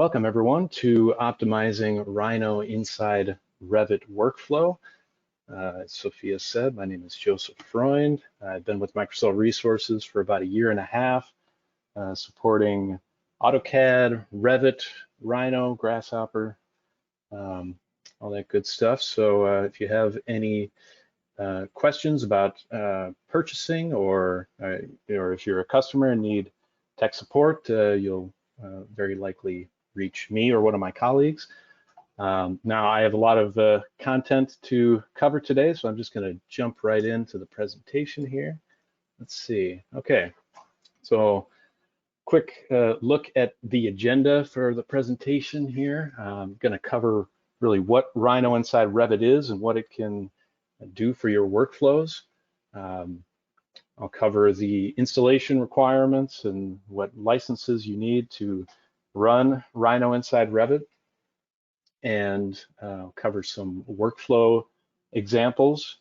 Welcome everyone to optimizing Rhino.Inside Revit workflow. As Sophia said, my name is Joseph Freund. I've been with Microsol Resources for about a year and a half, supporting AutoCAD, Revit, Rhino, Grasshopper, all that good stuff. So if you have any questions about purchasing or if you're a customer and need tech support, you'll very likely reach me or one of my colleagues. Now I have a lot of content to cover today, so I'm just going to jump right into the presentation here. Let's see. Okay, so quick look at the agenda for the presentation here. I'm going to cover really what Rhino.Inside Revit is and what it can do for your workflows. I'll cover the installation requirements and what licenses you need to run Rhino.Inside Revit, and cover some workflow examples.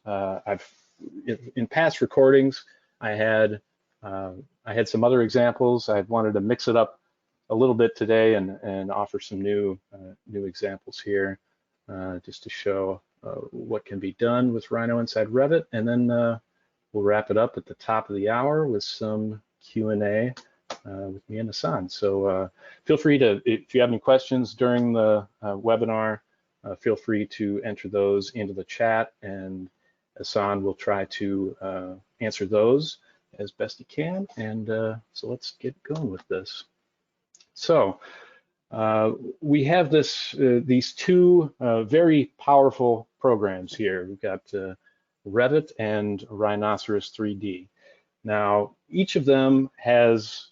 In past recordings, I had some other examples. I wanted to mix it up a little bit today and offer some new examples here, just to show what can be done with Rhino.Inside Revit, and then we'll wrap it up at the top of the hour with some Q&A with me and Hassan. So feel free to, if you have any questions during the webinar, feel free to enter those into the chat, and Hassan will try to answer those as best he can. And so let's get going with this. So we have these two very powerful programs here. We've got Revit and Rhinoceros 3D. Now, each of them has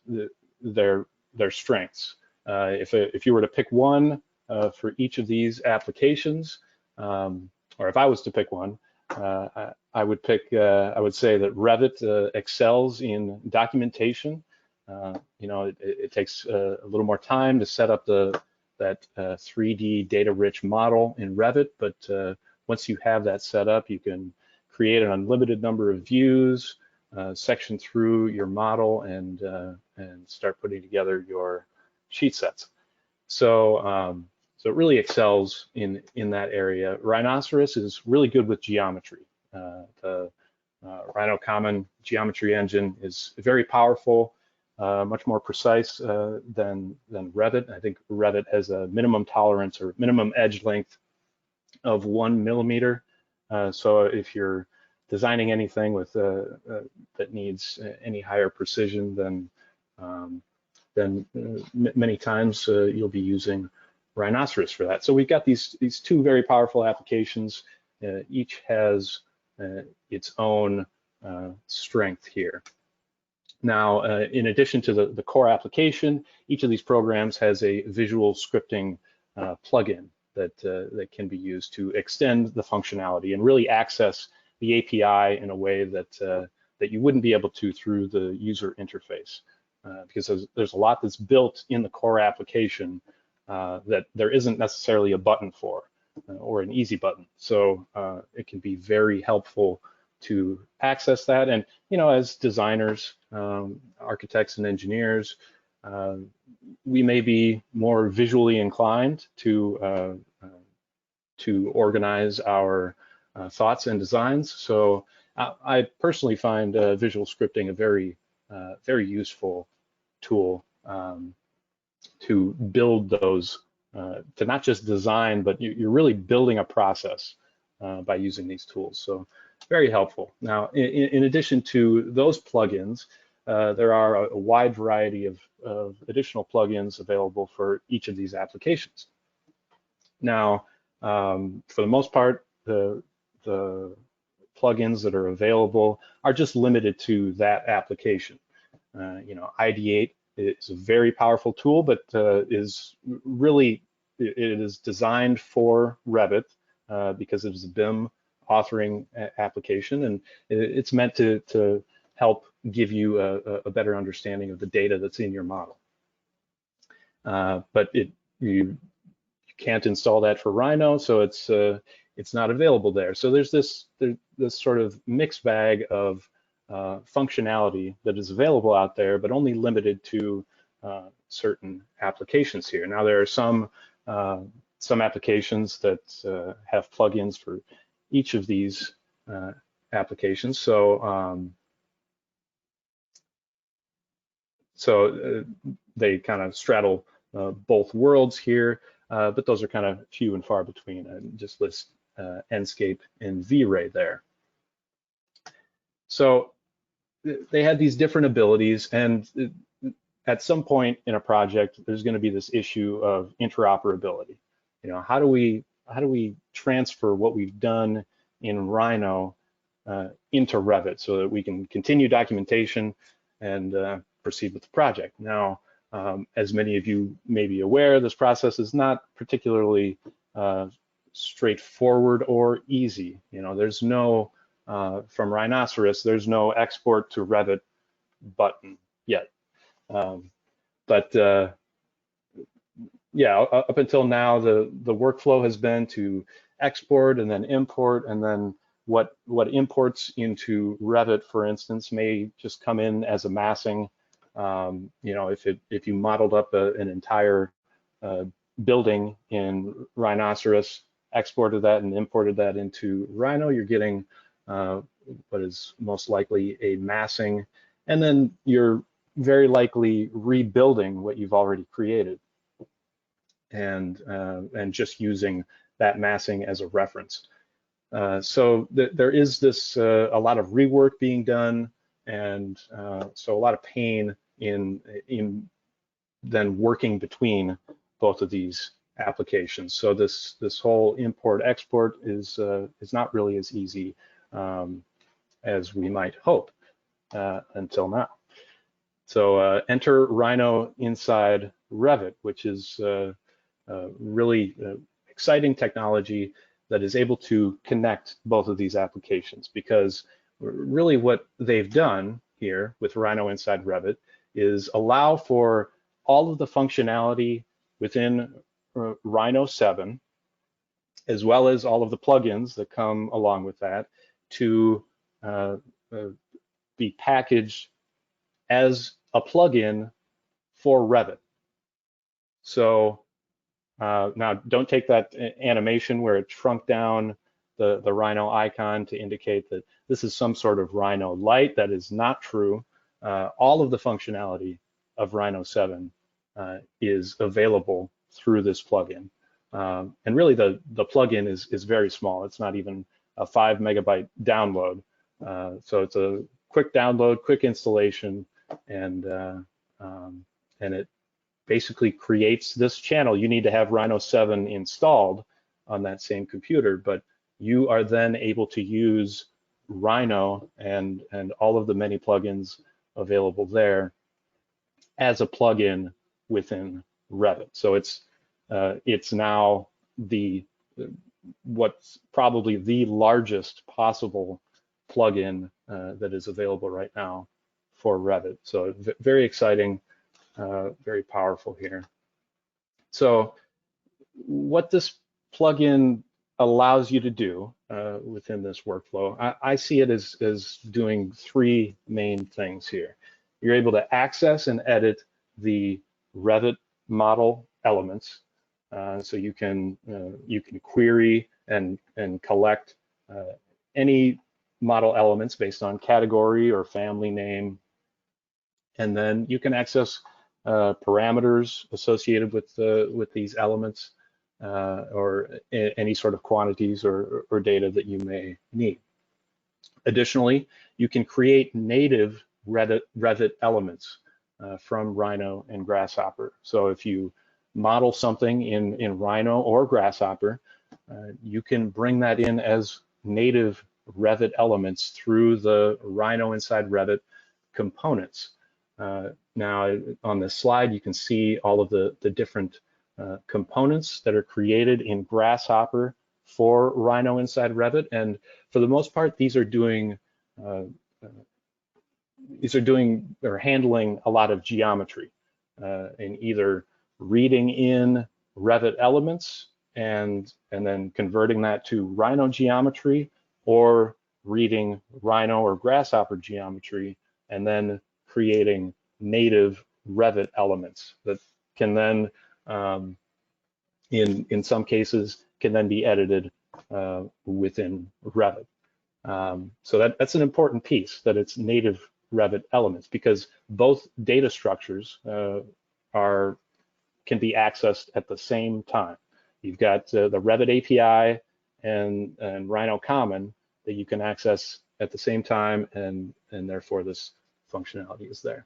their strengths. If you were to pick one for each of these applications, or if I was to pick one, I would say that Revit excels in documentation. It takes a little more time to set up that 3D data-rich model in Revit, but once you have that set up, you can create an unlimited number of views, section through your model, and start putting together your sheet sets. So it really excels in that area. Rhinoceros is really good with geometry. The Rhino Common Geometry Engine is very powerful, much more precise than Revit. I think Revit has a minimum tolerance or minimum edge length of 1 millimeter. So if you're designing anything with that needs any higher precision, then many times you'll be using Rhinoceros for that. So we've got these two very powerful applications. Each has its own strength here. Now, in addition to the core application, each of these programs has a visual scripting plugin that can be used to extend the functionality and really access the API in a way that you wouldn't be able to through the user interface, because there's a lot that's built in the core application that there isn't necessarily a button for or an easy button. So it can be very helpful to access that. And as designers, architects, and engineers, we may be more visually inclined to organize our thoughts and designs. So I personally find visual scripting a very useful tool to build those, to not just design, but you're really building a process by using these tools. So very helpful. Now, in addition to those plugins, there are a wide variety of additional plugins available for each of these applications. Now, for the most part, the plugins that are available are just limited to that application. ID8 is a very powerful tool, but it is designed for Revit because it is a BIM authoring application, and it's meant to help give you a better understanding of the data that's in your model. But you can't install that for Rhino, so it's not available there. So there's this sort of mixed bag of functionality that is available out there, but only limited to certain applications here. Now there are some applications that have plugins for each of these applications. So they kind of straddle both worlds here, but those are kind of few and far between. I just list Enscape and V-Ray there. So they had these different abilities, and at some point in a project, there's going to be this issue of interoperability. You know, how do we transfer what we've done in Rhino into Revit so that we can continue documentation and proceed with the project? Now, as many of you may be aware, this process is not particularly straightforward or easy. You know, there's no from Rhinoceros, there's no export to Revit button yet. But yeah, up until now, the workflow has been to export and then import, and then what imports into Revit, for instance, may just come in as a massing. You know, if you modeled up an entire building in Rhinoceros, exported that and imported that into Rhino, you're getting what is most likely a massing, and then you're very likely rebuilding what you've already created and just using that massing as a reference. So there is this a lot of rework being done, and so a lot of pain in then working between both of these applications. So this whole import export is not really as easy as we might hope until now. So enter Rhino.Inside Revit, which is really exciting technology that is able to connect both of these applications, because really what they've done here with Rhino.Inside Revit is allow for all of the functionality within Rhino 7, as well as all of the plugins that come along with that, to be packaged as a plugin for Revit. So now don't take that animation where it shrunk down the Rhino icon to indicate that this is some sort of Rhino Lite. That is not true. All of the functionality of Rhino 7 is available through this plugin. And really the plugin is very small. It's not even a 5 megabyte download. So it's a quick download, quick installation, and it basically creates this channel. You need to have Rhino 7 installed on that same computer, but you are then able to use Rhino and all of the many plugins available there as a plugin within Revit. So it's now what's probably the largest possible plugin that is available right now for Revit. So very exciting, very powerful here. So what this plugin allows you to do within this workflow, I see it as doing three main things here. You're able to access and edit the Revit model elements. So you can query and collect any model elements based on category or family name, and then you can access parameters associated with these elements or any sort of quantities or data that you may need. Additionally, you can create native Revit elements from Rhino and Grasshopper. So if you model something in Rhino or Grasshopper, you can bring that in as native Revit elements through the Rhino.Inside Revit components. Now on this slide, you can see all of the different components that are created in Grasshopper for Rhino.Inside Revit, and for the most part, these are doing or handling a lot of geometry in either reading in Revit elements and then converting that to Rhino geometry, or reading Rhino or Grasshopper geometry and then creating native Revit elements that can then, in some cases, can then be edited within Revit. So that's an important piece, that it's native Revit elements, because both data structures can be accessed at the same time. You've got the Revit API and Rhino Common that you can access at the same time, and therefore this functionality is there.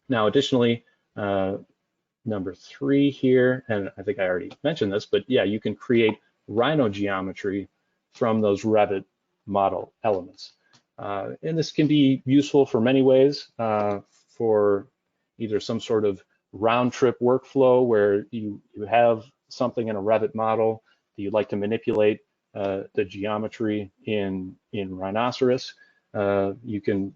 Now, additionally, number 3 here, and I think I already mentioned this, but yeah, you can create Rhino geometry from those Revit model elements. And this can be useful for many ways, for either some sort of round trip workflow where you have something in a Revit model that you'd like to manipulate the geometry in Rhinoceros. You can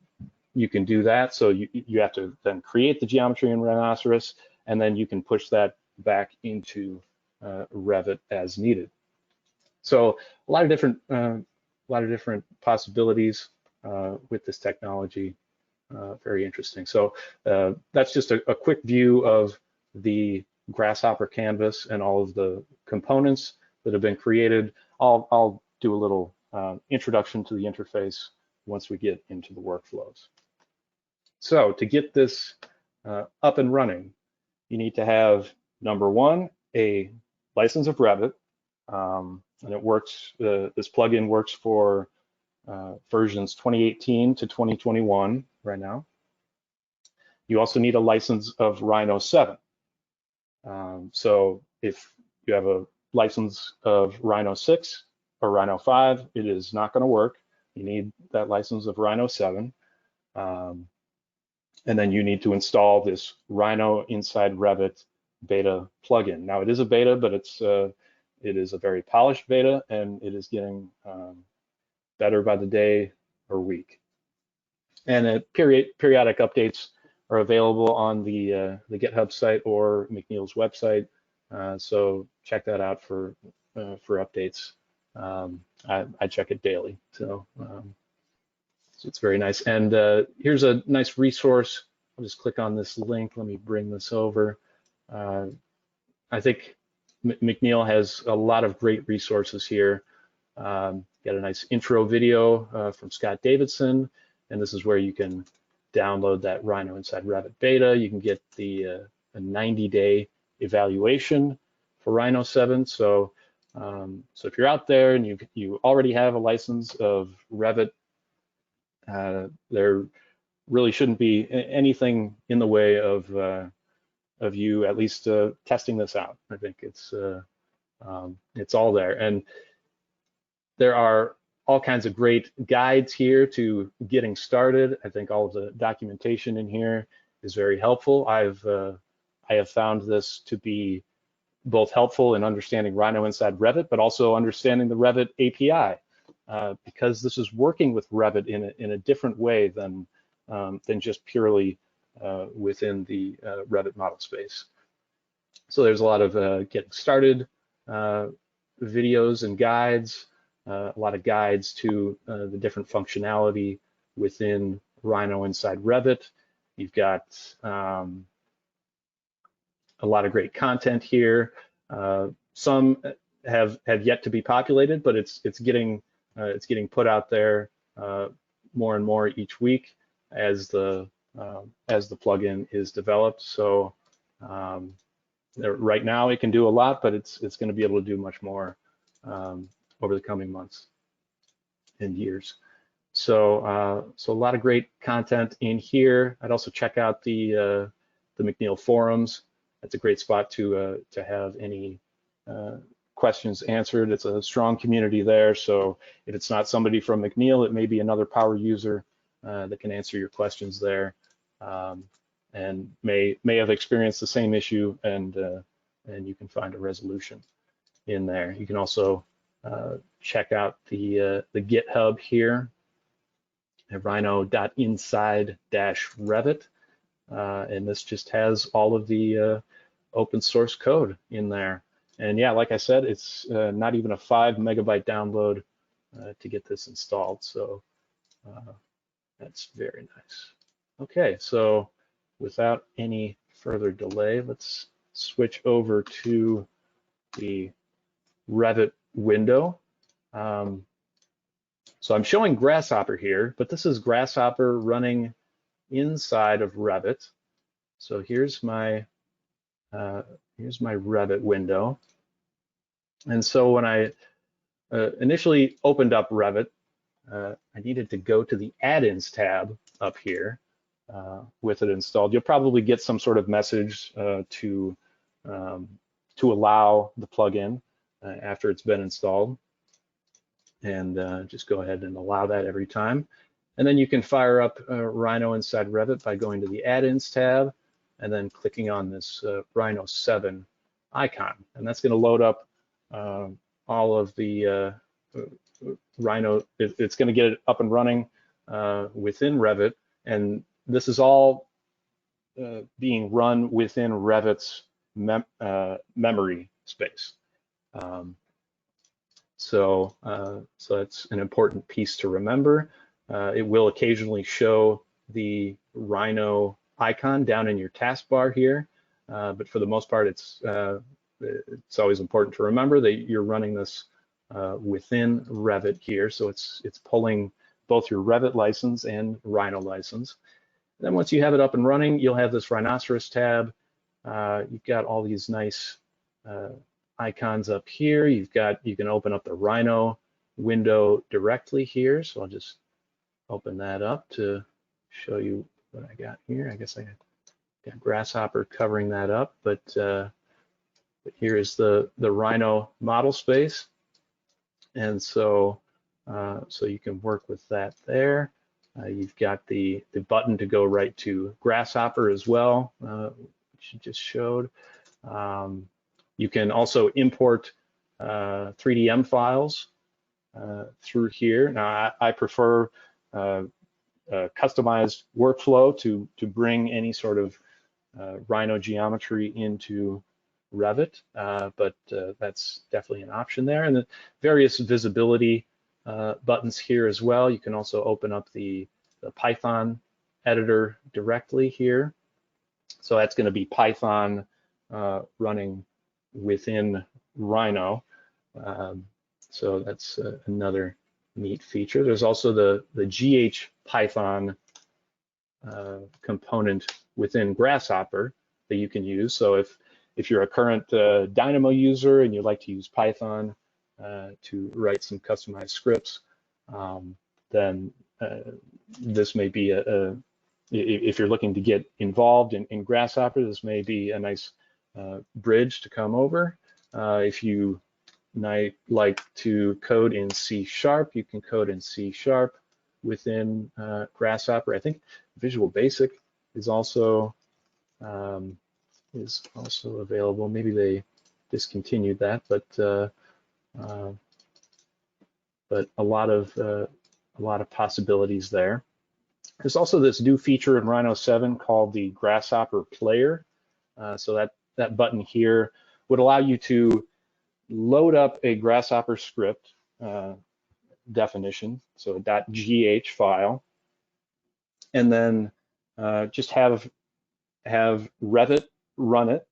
do that. So you have to then create the geometry in Rhinoceros, and then you can push that back into Revit as needed. So a lot of different possibilities with this technology. Very interesting. So that's just a quick view of the Grasshopper canvas and all of the components that have been created. I'll do a little introduction to the interface once we get into the workflows. So to get this up and running, you need to have, number 1, a license of Revit, and it works. This plugin works for versions 2018 to 2021 right now. You also need a license of Rhino 7. So if you have a license of Rhino 6 or Rhino 5, it is not going to work. You need that license of Rhino 7. And then you need to install this Rhino.Inside Revit beta plugin. Now, it is a beta, but it is a very polished beta, and it is getting better by the day or week. And periodic updates are available on the GitHub site or McNeil's website. So check that out for updates. I check it daily, so it's very nice. And here's a nice resource. I'll just click on this link. Let me bring this over. I think McNeil has a lot of great resources here. Got a nice intro video from Scott Davidson, and this is where you can download that Rhino.Inside Revit beta. You can get a 90-day evaluation for Rhino 7. So if you're out there and you already have a license of Revit, there really shouldn't be anything in the way of you at least testing this out. I think it's all there, and there are all kinds of great guides here to getting started. I think all of the documentation in here is very helpful. I have found this to be both helpful in understanding Rhino.Inside Revit, but also understanding the Revit API, because this is working with Revit in a different way than just purely within the Revit model space. So there's a lot of getting started videos and guides, a lot of guides to the different functionality within Rhino.Inside Revit. You've got a lot of great content here. Some have yet to be populated, but it's getting put out there more and more each week as the plugin is developed. So right now it can do a lot, but it's going to be able to do much more over the coming months and years. So a lot of great content in here. I'd also check out the McNeil forums. That's a great spot to have any questions answered. It's a strong community there. So if it's not somebody from McNeil, it may be another power user that can answer your questions there, and may have experienced the same issue, and you can find a resolution in there. You can also check out the GitHub here at Rhino.Inside-Revit, and this just has all of the open source code in there. And yeah, like I said, it's not even a 5 megabyte download to get this installed. So that's very nice. Okay, so without any further delay, let's switch over to the Revit window. So I'm showing Grasshopper here, but this is Grasshopper running inside of Revit. So here's my Revit window. And so when I initially opened up Revit, I needed to go to the add-ins tab up here with it installed. You'll probably get some sort of message to allow the plugin after it's been installed. And just go ahead and allow that every time. And then you can fire up Rhino inside Revit by going to the add-ins tab and then clicking on this Rhino 7 icon. And that's going to load up all of the Rhino. It's going to get it up and running within Revit. And this is all being run within Revit's memory space. So that's an important piece to remember. It will occasionally show the Rhino icon down in your taskbar here, but for the most part, it's always important to remember that you're running this within Revit here. So it's pulling both your Revit license and Rhino license. And then once you have it up and running, you'll have this Rhinoceros tab. You've got all these nice icons up here. You can open up the Rhino window directly here. So I'll just open that up to show you what I got here. I guess I got Grasshopper covering that up, but here is the Rhino model space. And so you can work with that there. You've got the button to go right to Grasshopper as well, which you just showed. You can also import 3DM files through here. Now, I prefer customized workflow to bring any sort of Rhino geometry into Revit, but that's definitely an option there. And the various visibility buttons here as well. You can also open up the Python editor directly here. So that's going to be Python running within Rhino. So that's another neat feature. There's also the GH Python component within Grasshopper that you can use. So if you're a current Dynamo user and you'd like to use Python to write some customized scripts, then this may be if you're looking to get involved in Grasshopper, this may be a nice bridge to come over. If you like to code in C#, you can code in C# within Grasshopper. I think Visual Basic is also available. Maybe they discontinued that, but a lot of possibilities there. There's also this new feature in Rhino 7 called the Grasshopper Player. So that button here would allow you to load up a Grasshopper script definition, so a .gh file, and then just have Revit run it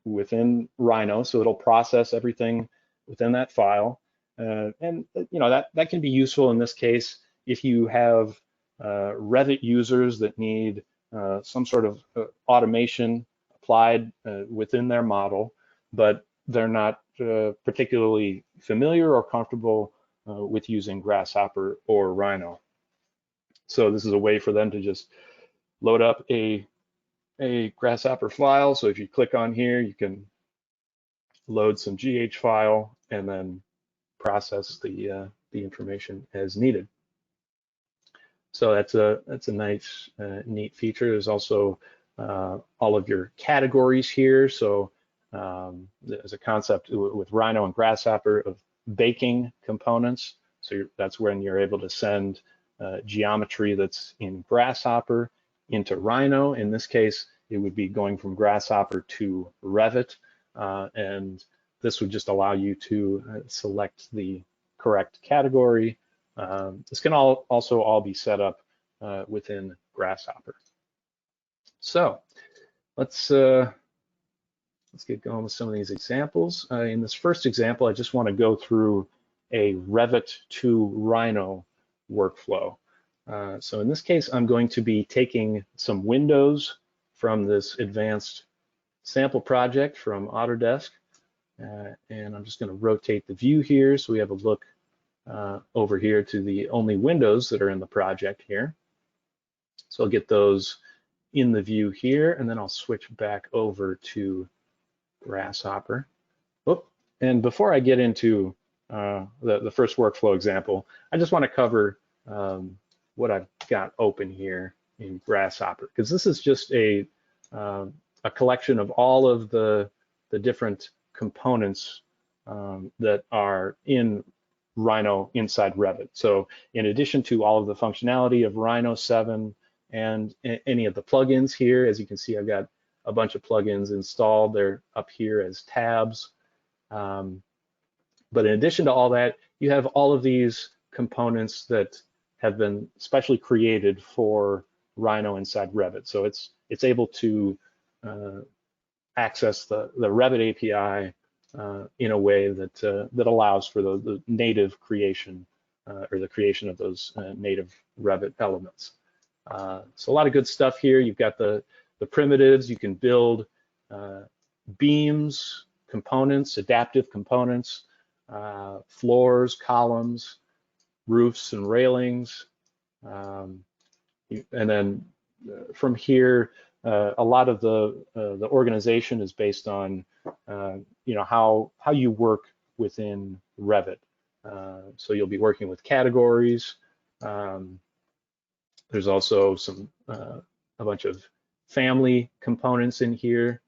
within Rhino, so it'll process everything within that file. And you know that can be useful in this case if you have Revit users that need some sort of automation applied within their model, but they're not particularly familiar or comfortable with using Grasshopper or Rhino. So this is a way for them to just load up a Grasshopper file. So if you click on here, you can load some GH file and then process the information as needed. So that's a nice neat feature. There's also all of your categories here. So there's a concept with Rhino and Grasshopper of baking components. So that's when you're able to send geometry that's in Grasshopper into Rhino. In this case, it would be going from Grasshopper to Revit, and this would just allow you to select the correct category. This can also all be set up within Grasshopper. So let's get going with some of these examples. In this first example, I just want to go through a Revit to Rhino workflow. So in this case, I'm going to be taking some windows from this advanced sample project from Autodesk, and I'm just going to rotate the view here so we have a look over here to the only windows that are in the project here. So I'll get those in the view here, and then I'll switch back over to Grasshopper. Oop. And before I get into the first workflow example, I just want to cover what I've got open here in Grasshopper, because this is just a collection of all of the different components that are in Rhino inside Revit. So in addition to all of the functionality of Rhino 7 and any of the plugins here, as you can see, I've got a bunch of plugins installed. They're up here as tabs. But in addition to all that, you have all of these components that have been specially created for Rhino inside Revit. So it's able to access the Revit API in a way that allows for the native creation or the creation of those native Revit elements. So a lot of good stuff here. You've got the primitives. You can build beams, components, adaptive components, floors, columns, roofs and railings. And then from here, a lot of the organization is based on how you work within Revit. So you'll be working with categories. There's also a bunch of family components in here.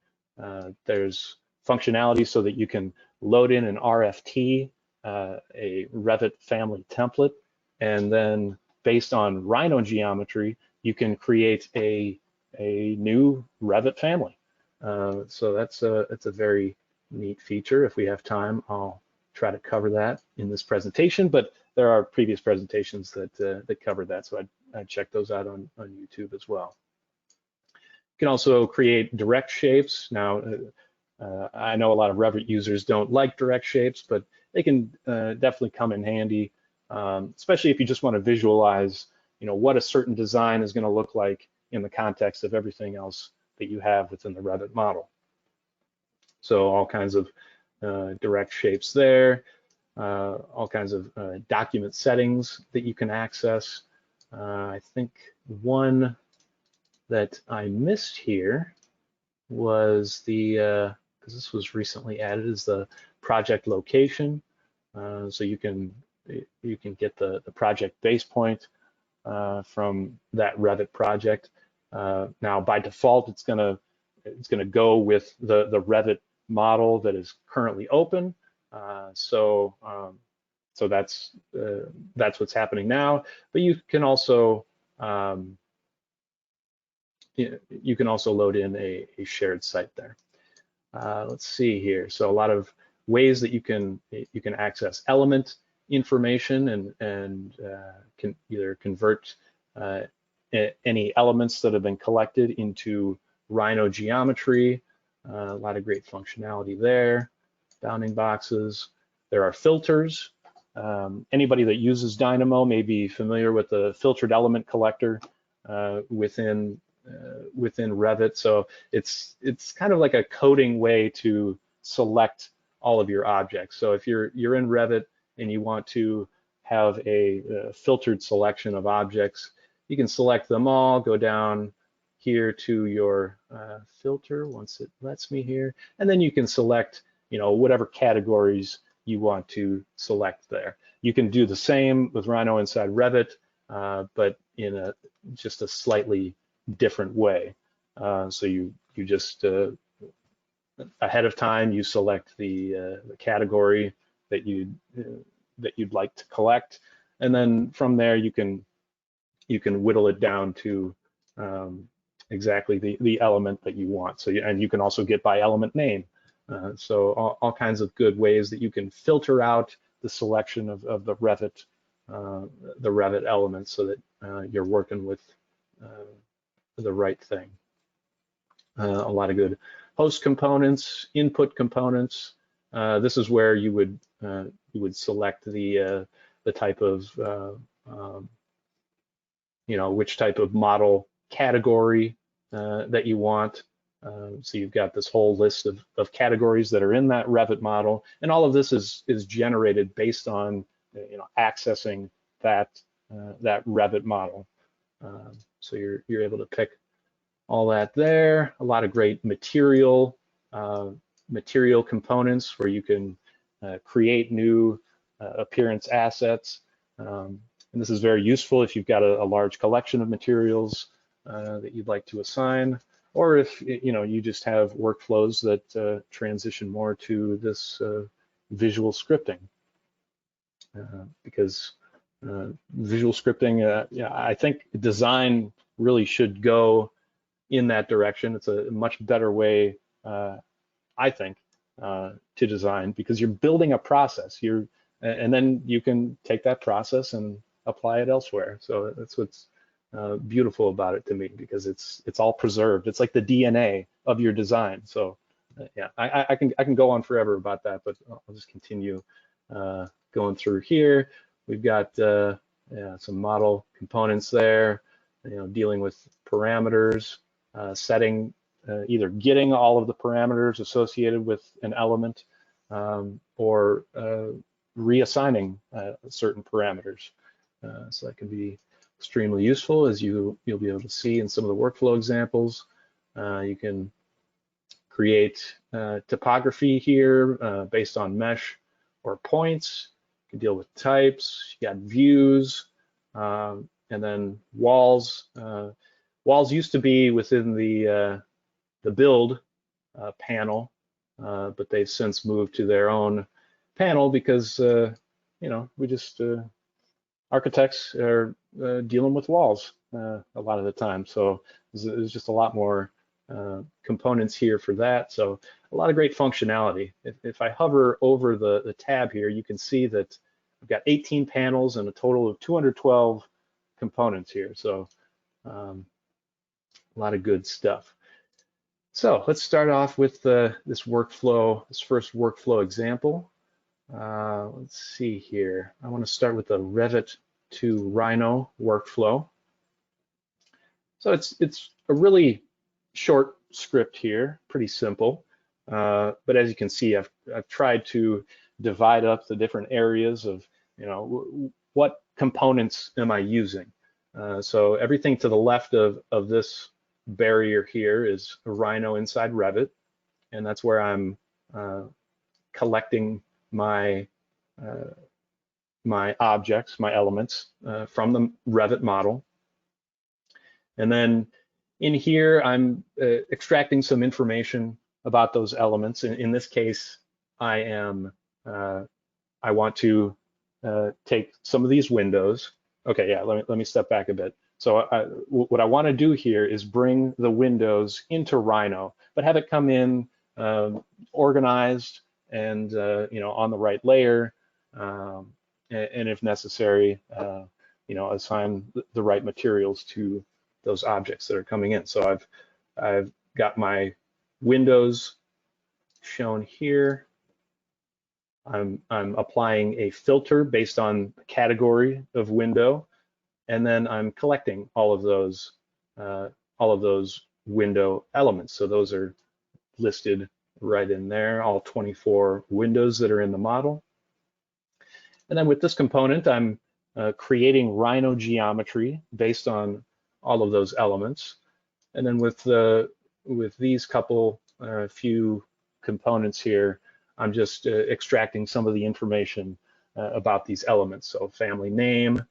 There's functionality so that you can load in an RFT, a Revit family template, and then based on Rhino geometry, you can create a new Revit family. So that's a very neat feature. If we have time, I'll try to cover that in this presentation, but there are previous presentations that cover that, so I'd check those out on YouTube as well. You can also create direct shapes. Now, I know a lot of Revit users don't like direct shapes, but they can definitely come in handy, especially if you just want to visualize, what a certain design is going to look like in the context of everything else that you have within the Revit model. So all kinds of direct shapes there, all kinds of document settings that you can access. I think one that I missed here was because this was recently added, is the project location. So you can get the project base point from that Revit project. Now by default, it's gonna go with the Revit model that is currently open. So that's what's happening now. But you can also load in a shared site there. Let's see here. So a lot of ways that you can access element information and can either convert any elements that have been collected into Rhino geometry. A lot of great functionality there. Bounding boxes. There are filters. Anybody that uses Dynamo may be familiar with the filtered element collector within Revit. So it's kind of like a coding way to select all of your objects. So if you're in Revit and you want to have a filtered selection of objects, you can select them all, go down here to your filter once it lets me here, and then you can select whatever categories you want to select there. You can do the same with Rhino inside Revit, but in just a slightly different way. So you just ahead of time you select the category that you'd like to collect, and then from there you can whittle it down to exactly the element that you want. So and you can also get by element name. So all kinds of good ways that you can filter out the selection of the Revit elements so that you're working with the right thing. A lot of good host components, input components. This is where you would select the type of which type of model category that you want. So you've got this whole list of categories that are in that Revit model, and all of this is generated based on accessing that Revit model. So you're able to pick all that there. A lot of great material components where you can create new appearance assets. And this is very useful if you've got a large collection of materials that you'd like to assign, or if you just have workflows that transition more to this visual scripting. Because visual scripting, I think design really should go in that direction. It's a much better way, I think, to design, because you're building a process. And then you can take that process and apply it elsewhere. So that's what's beautiful about it to me, because it's all preserved. It's like the DNA of your design. So yeah, I can go on forever about that, but I'll just continue going through here. We've got some model components there, dealing with parameters, setting, either getting all of the parameters associated with an element, or reassigning certain parameters. So that can be extremely useful, as you'll be able to see in some of the workflow examples. You can create topography here based on mesh or points. You can deal with types. You got views, and then walls. Walls used to be within the build panel, but they've since moved to their own panel because we just architects are dealing with walls a lot of the time. So there's just a lot more components here for that. So a lot of great functionality. If I hover over the tab here, you can see that I've got 18 panels and a total of 212 components here. So a lot of good stuff. So let's start off with this first workflow example. Let's see here. I want to start with the Revit to Rhino workflow. So it's a really short script here, pretty simple. But as you can see, I've tried to divide up the different areas of, what components am I using? So everything to the left of this barrier here is a Rhino.Inside Revit, and that's where I'm collecting my objects, my elements from the Revit model. And then in here, I'm extracting some information about those elements. In this case, I want to take some of these windows. Okay, yeah, let me step back a bit. So what I want to do here is bring the windows into Rhino, but have it come in organized and on the right layer, and if necessary, assign the right materials to those objects that are coming in. So I've got my windows shown here. I'm applying a filter based on the category of window, and then I'm collecting all of those window elements. So those are listed right in there, all 24 windows that are in the model. And then with this component, I'm creating Rhino geometry based on all of those elements. And then with these couple few components here, I'm just extracting some of the information about these elements. So family name.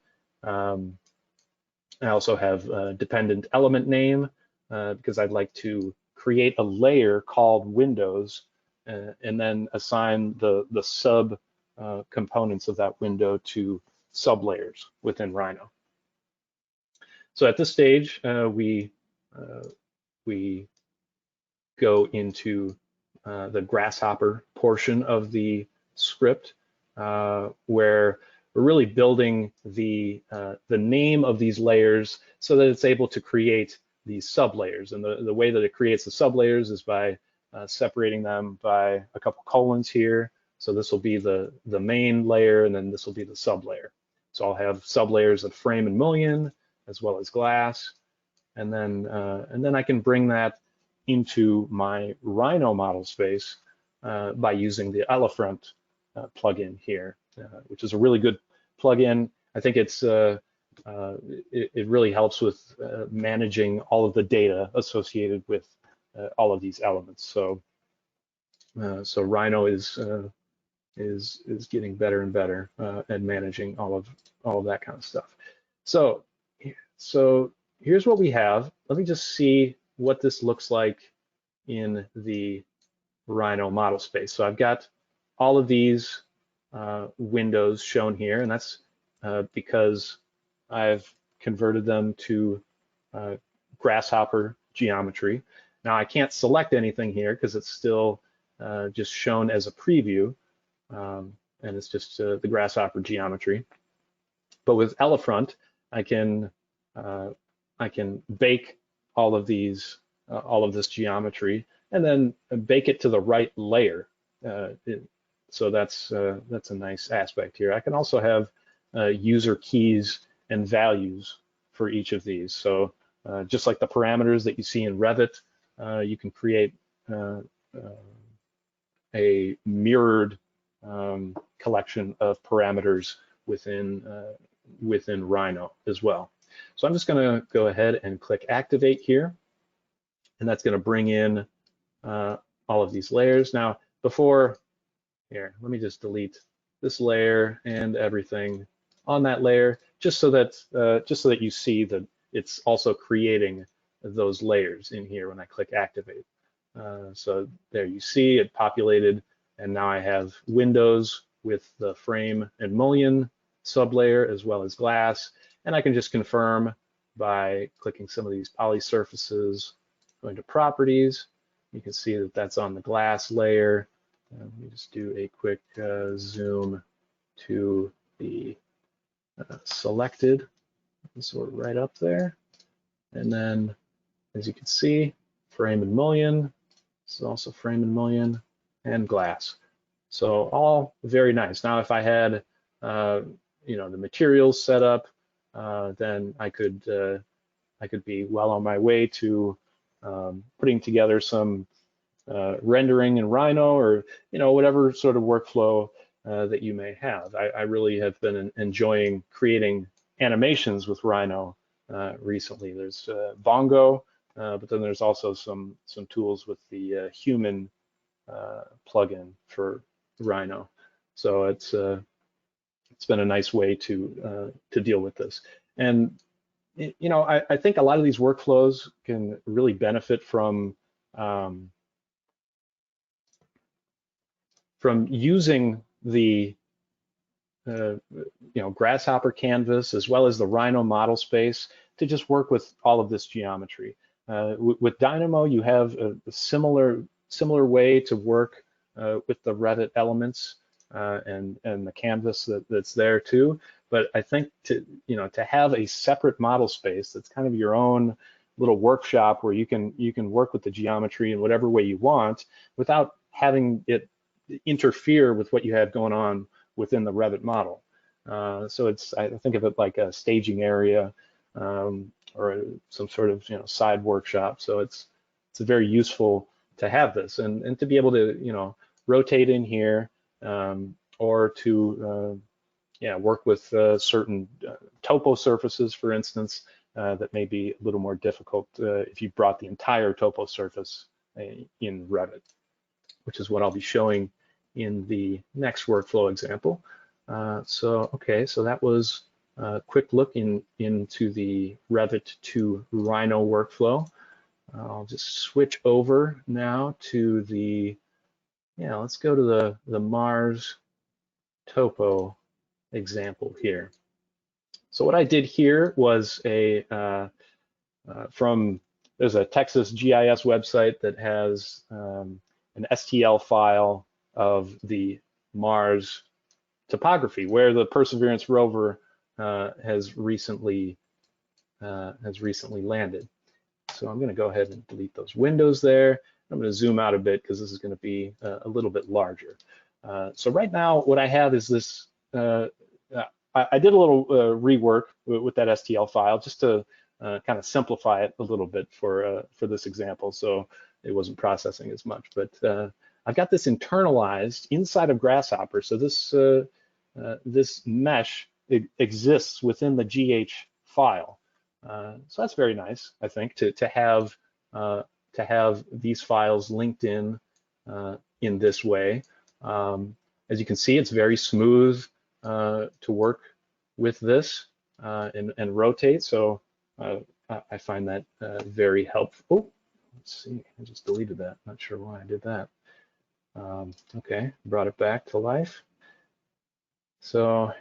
I also have dependent element name because I'd like to create a layer called windows and then assign the sub components of that window to sublayers within Rhino. So at this stage, we go into the Grasshopper portion of the script, where we're really building the name of these layers so that it's able to create these sublayers. And the way that it creates the sublayers is by separating them by a couple colons here. So this will be the main layer, and then this will be the sublayer. So I'll have sublayers of frame and mullion as well as glass, and then I can bring that into my Rhino model space by using the Elephant plugin here, which is a really good plugin. I think it really helps with managing all of the data associated with all of these elements. So Rhino is getting better and better at managing all of that kind of stuff. So here's what we have. Let me just see what this looks like in the Rhino model space. So I've got all of these windows shown here, and that's because I've converted them to Grasshopper geometry. Now I can't select anything here because it's still just shown as a preview, and it's just the Grasshopper geometry. But with Elephant, I can bake all of these, all of this geometry, and then bake it to the right layer. So that's a nice aspect here. I can also have user keys and values for each of these. So just like the parameters that you see in Revit, you can create a mirrored collection of parameters within Rhino as well. So I'm just going to go ahead and click activate here, and that's going to bring in all of these layers. Now, before here, let me just delete this layer and everything on that layer, just so that you see that it's also creating those layers in here when I click activate. So there you see it populated, and now I have windows with the frame and mullion sublayer as well as glass, and I can just confirm by clicking some of these poly surfaces, going to properties. You can see that that's on the glass layer. Let me just do a quick zoom to the selected, so we're right up there. And then, as you can see, frame and mullion. This is also frame and mullion, and glass. So all very nice. Now, if I had the materials set up, then I could be well on my way to putting together some rendering in Rhino, or whatever sort of workflow that you may have. I really have been enjoying creating animations with Rhino recently. There's Bongo, but then there's also some tools with the human plugin for Rhino. So it's been a nice way to deal with this. And I think a lot of these workflows can really benefit from using the Grasshopper canvas as well as the Rhino model space to just work with all of this geometry. With Dynamo, you have a similar way to work with the Revit elements and the canvas that's there too. But I think to have a separate model space that's kind of your own little workshop where you can work with the geometry in whatever way you want without having it interfere with what you have going on within the Revit model. So I think of it like a staging area or some sort of side workshop. So it's very useful to have this and to be able to rotate in here or to work with certain topo surfaces, for instance, that may be a little more difficult if you brought the entire topo surface in Revit, which is what I'll be showing in the next workflow example. So that was a quick look into the Revit to Rhino workflow. I'll just switch over now to let's go to the Mars topo example here. So what I did here was there's a Texas GIS website that has an STL file of the Mars topography where the Perseverance rover has recently landed. So I'm going to go ahead and delete those windows there. I'm going to zoom out a bit because this is going to be a little bit larger. So right now, what I have is this. I did a little rework with that STL file just to kind of simplify it a little bit for this example, so it wasn't processing as much. But I've got this internalized inside of Grasshopper. So this mesh exists within the GH file. So that's very nice, I think, to have these files linked in this way. As you can see, it's very smooth to work with this and rotate. So I find that very helpful. Oh, let's see, I just deleted that. Not sure why I did that. Okay, brought it back to life. So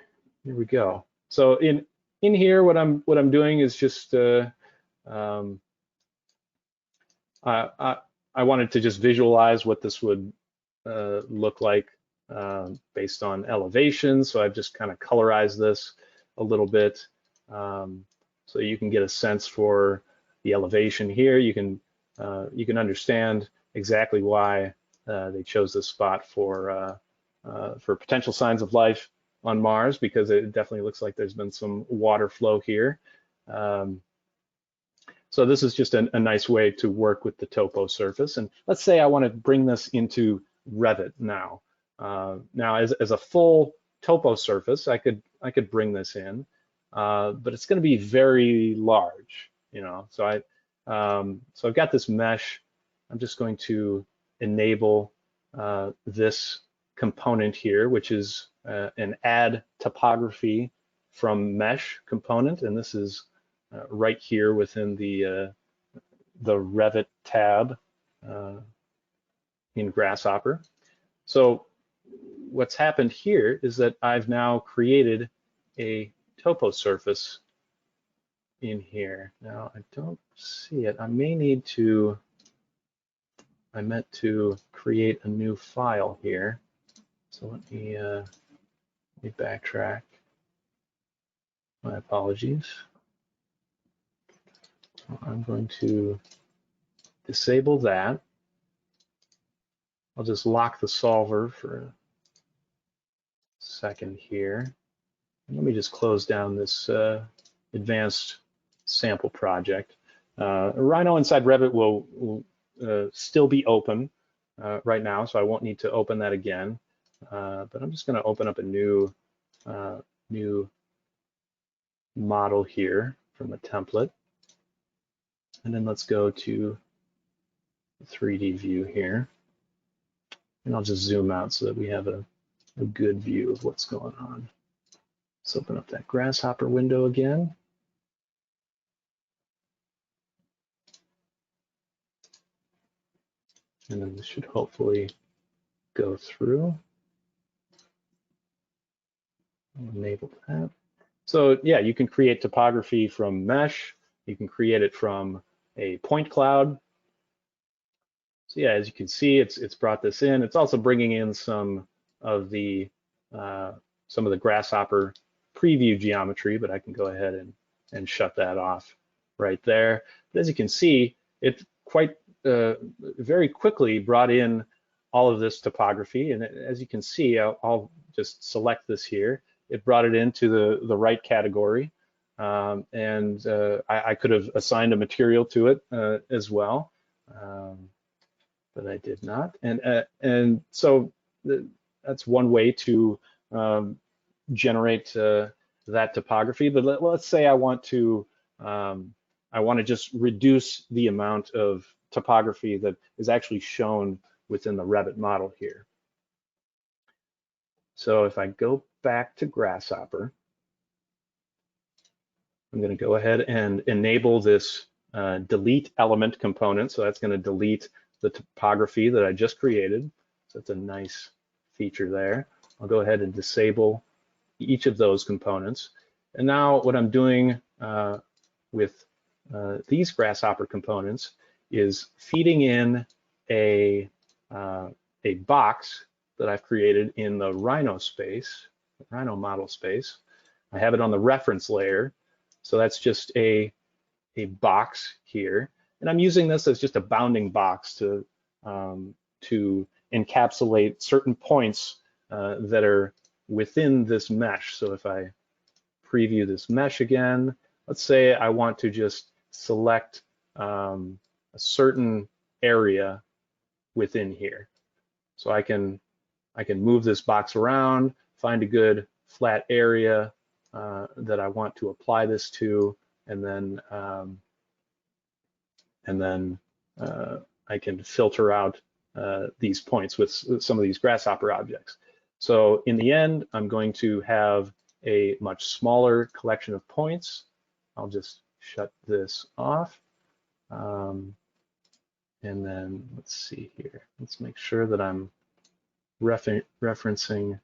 here we go. So in here, what I'm doing is just I wanted to just visualize what this would look like based on elevation. So I've just kind of colorized this a little bit so you can get a sense for the elevation here. You can understand exactly why they chose this spot for potential signs of life on Mars, because it definitely looks like there's been some water flow here. So this is just a nice way to work with the topo surface. And let's say I want to bring this into Revit now. Now, as a full topo surface, I could bring this in, but it's going to be very large, you know. So I've got this mesh. I'm just going to enable this component here, which is an add topography from mesh component, and this is right here within the Revit tab in Grasshopper. So what's happened here is that I've now created a topo surface in here. Now I don't see it. I meant to create a new file here. So let me backtrack. My apologies. I'm going to disable that. I'll just lock the solver for a second here. And let me just close down this advanced sample project. Rhino.Inside Revit will still be open right now, so I won't need to open that again. But I'm just going to open up a new model here from the template. And then let's go to the 3D view here. And I'll just zoom out so that we have a good view of what's going on. Let's open up that Grasshopper window again. And then this should hopefully go through. I'll enable that. So yeah, you can create topography from mesh. You can create it from a point cloud. So yeah, as you can see, it's brought this in. It's also bringing in some of the Grasshopper preview geometry, but I can go ahead and shut that off right there. But as you can see, it quite very quickly brought in all of this topography. And as you can see, I'll just select this here. It brought it into the right category. And I could have assigned a material to it as well. But I did not, and so that's one way to generate that topography. But let's say I want to just reduce the amount of topography that is actually shown within the Revit model here. So if I go back to Grasshopper, I'm going to go ahead and enable this delete element component. So that's going to delete the topography that I just created. So that's a nice feature there. I'll go ahead and disable each of those components. And now what I'm doing with these Grasshopper components is feeding in a box that I've created in the Rhino space, Rhino model space. I have it on the reference layer. So that's just a box here. And I'm using this as just a bounding box to encapsulate certain points that are within this mesh. So if I preview this mesh again, let's say I want to just select a certain area within here. So I can move this box around, find a good flat area that I want to apply this to, and then I can filter out these points with some of these Grasshopper objects. So in the end, I'm going to have a much smaller collection of points. I'll just shut this off. And then let's see here. Let's make sure that I'm referencing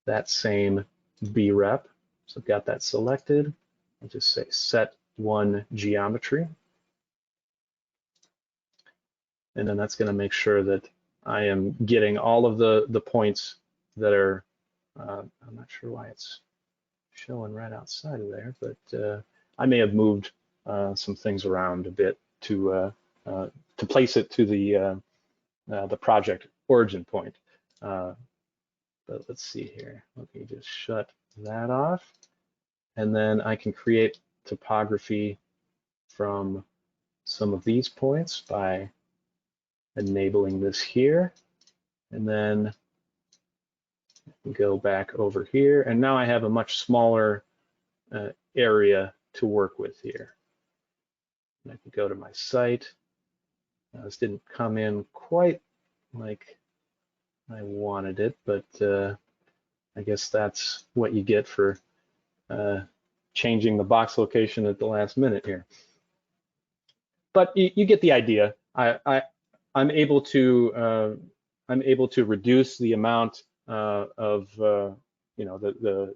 that same brep. So I've got that selected. I'll just say set one geometry. And then that's going to make sure that I am getting all of the points that are, I'm not sure why it's showing right outside of there, but I may have moved some things around a bit to place it to the project origin point. But let's see here. Let me just shut that off. And then I can create topography from some of these points by enabling this here. And then go back over here. And now I have a much smaller area to work with here. And I can go to my site. This didn't come in quite like I wanted it, but I guess that's what you get for changing the box location at the last minute here. But you get the idea. I'm able to reduce the amount of the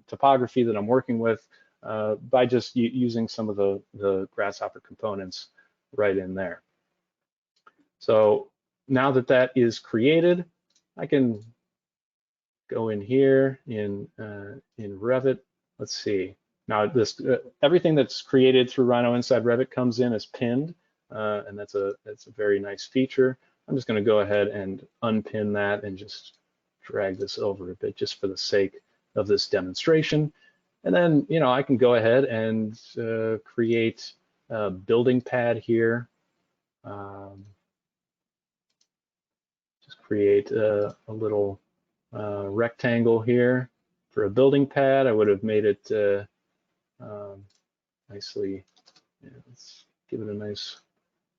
topography that I'm working with by just using some of the Grasshopper components right in there. So now that that is created, I can go in here in Revit. Let's see. Now this everything that's created through Rhino.Inside Revit comes in as pinned, and that's a very nice feature. I'm just going to go ahead and unpin that and just drag this over a bit just for the sake of this demonstration. And then I can go ahead and create a building pad here. Just create a little rectangle here for a building pad. I would have made it nicely. Yeah, let's give it a nice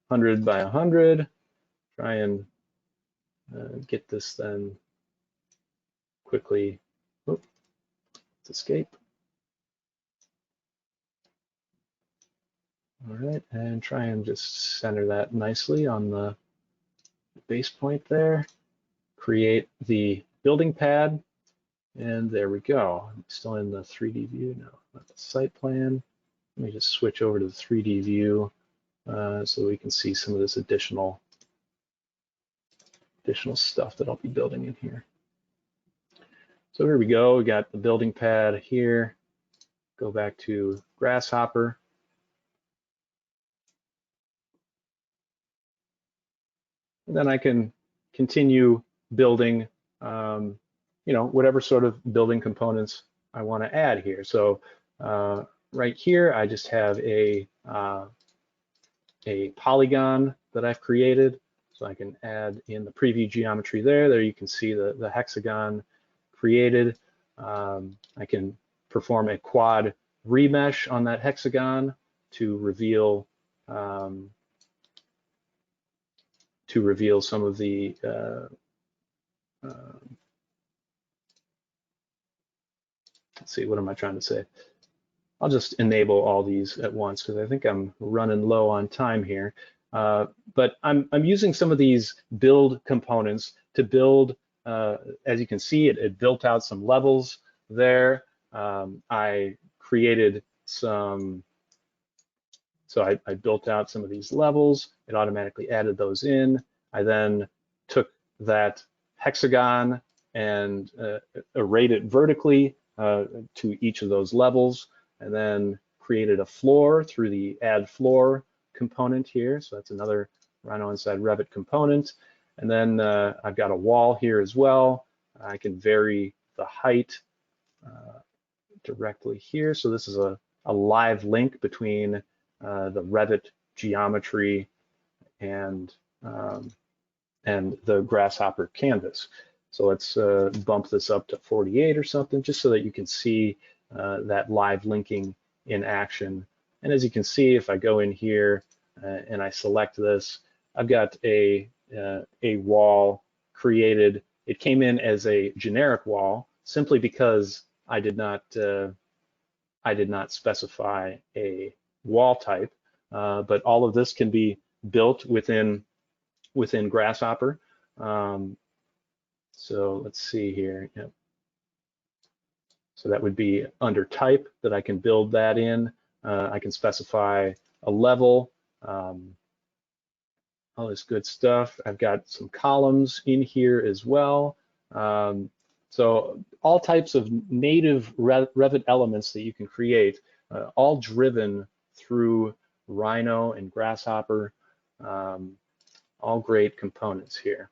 100 by 100. Try and get this then quickly. Let's escape. All right, and try and just center that nicely on the base point there. Create the building pad, and there we go. I'm still in the 3D view now, not the site plan. Let me just switch over to the 3D view so we can see some of this additional stuff that I'll be building in here. So here we go. We got the building pad here. Go back to Grasshopper. And then I can continue building, whatever sort of building components I want to add here. So right here, I just have a polygon that I've created. So I can add in the preview geometry there. There you can see the hexagon created. I can perform a quad remesh on that hexagon to reveal some of the let's see, what am I trying to say? I'll just enable all these at once because I think I'm running low on time here. But I'm using some of these build components to build, as you can see, it built out some levels there. I created some, so I built out some of these levels. It automatically added those in. I then took that hexagon and arrayed it vertically to each of those levels, and then created a floor through the add floor component here. So that's another Rhino.Inside Revit component. And then I've got a wall here as well. I can vary the height directly here. So this is a live link between the Revit geometry and the Grasshopper canvas. So let's bump this up to 48 or something, just so that you can see that live linking in action. And as you can see, if I go in here and I select this, I've got a wall created. It came in as a generic wall simply because I did not specify a wall type, but all of this can be built within Grasshopper. So let's see here. Yep. So that would be under type that I can build that in. I can specify a level, all this good stuff. I've got some columns in here as well. So all types of native Revit elements that you can create, all driven through Rhino and Grasshopper, all great components here.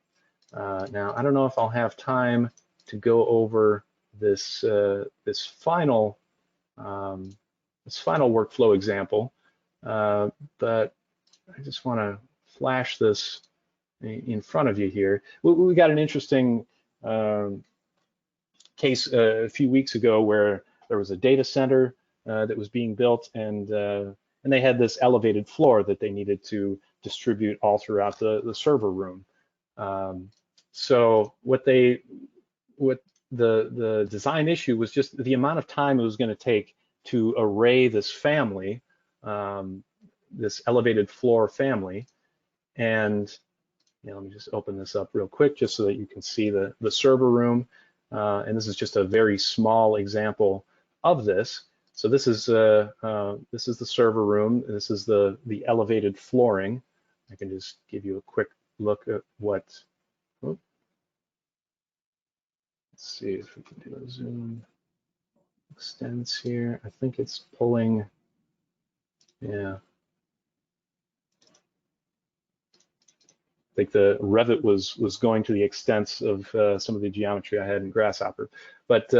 Now, I don't know if I'll have time to go over this this final workflow example, but I just want to flash this in front of you here. We got an interesting case a few weeks ago where there was a data center that was being built, and they had this elevated floor that they needed to distribute all throughout the server room. So what the design issue was just the amount of time it was going to take to array this family, this elevated floor family. And let me just open this up real quick just so that you can see the server room. And this is just a very small example of this. So this is the server room. This is the elevated flooring. I can just give you a quick look at what. Let's see if we can do a zoom extents here. I think it's pulling. Yeah. I think the Revit was going to the extents of some of the geometry I had in Grasshopper, but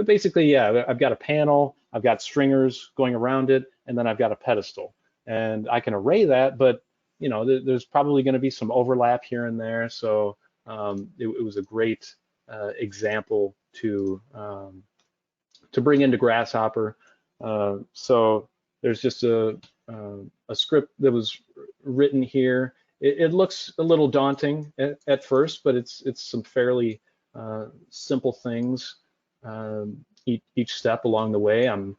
basically, yeah, I've got a panel, I've got stringers going around it, and then I've got a pedestal, and I can array that, but there's probably going to be some overlap here and there, so it was a great example to bring into Grasshopper. So there's just a script that was written here. It looks a little daunting at first, but it's some fairly simple things. Each step along the way, I'm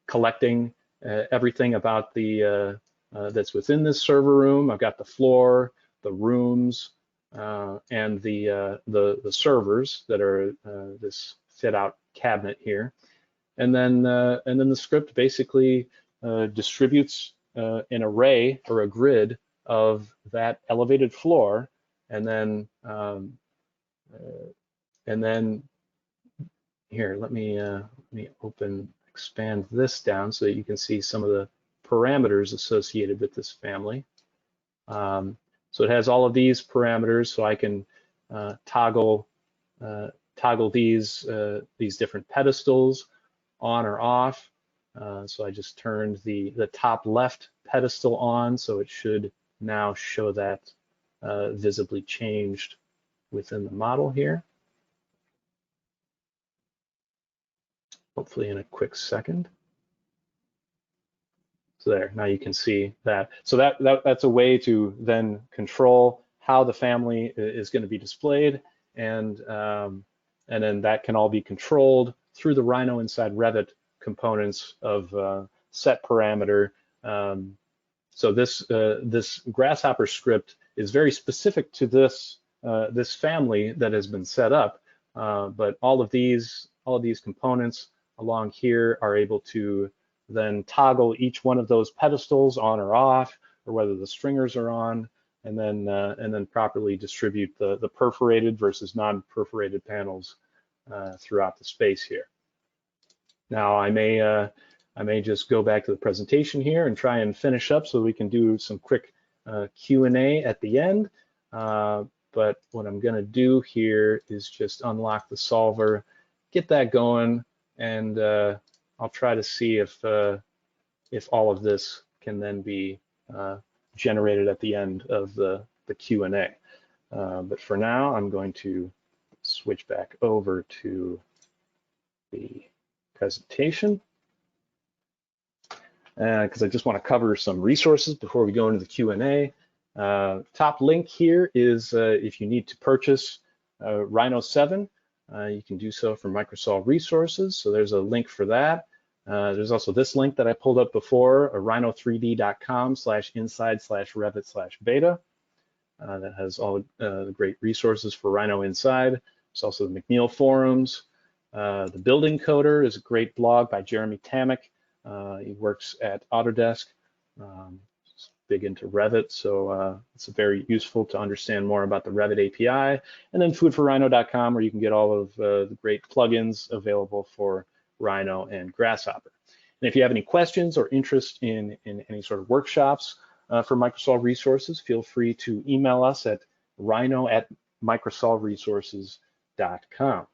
collecting everything about the that's within this server room. I've got the floor, the rooms, and the servers that are this fit-out cabinet here, and then the script basically distributes an array or a grid of that elevated floor, and then here, let me expand this down so that you can see some of the parameters associated with this family. So it has all of these parameters, so I can toggle these different pedestals on or off. So I just turned the top left pedestal on, so it should now show that visibly changed within the model here. Hopefully in a quick second. So there, now you can see that. So that's a way to then control how the family is going to be displayed, and then that can all be controlled through the Rhino.Inside Revit components of set parameter. So this Grasshopper script is very specific to this this family that has been set up, but all of these components along here are able to then toggle each one of those pedestals on or off, or whether the stringers are on, and then properly distribute the perforated versus non-perforated panels throughout the space here. Now I may I may just go back to the presentation here and try and finish up so we can do some quick Q&A at the end. But what I'm going to do here is just unlock the solver, get that going, and I'll try to see if all of this can then be generated at the end of the Q&A. But for now, I'm going to switch back over to the presentation because I just want to cover some resources before we go into the Q&A. Top link here is if you need to purchase Rhino 7, you can do so from Microsol Resources. So there's a link for that. There's also this link that I pulled up before, rhino3d.com/inside/revit/beta. That has all the great resources for Rhino.Inside. There's also the McNeil forums. The Building Coder is a great blog by Jeremy Tamik. He works at Autodesk. He's big into Revit, so it's very useful to understand more about the Revit API. And then foodforrhino.com, where you can get all of the great plugins available for Rhino and Grasshopper. And if you have any questions or interest in any sort of workshops for Microsol Resources, feel free to email us at rhino@microsolresources.com.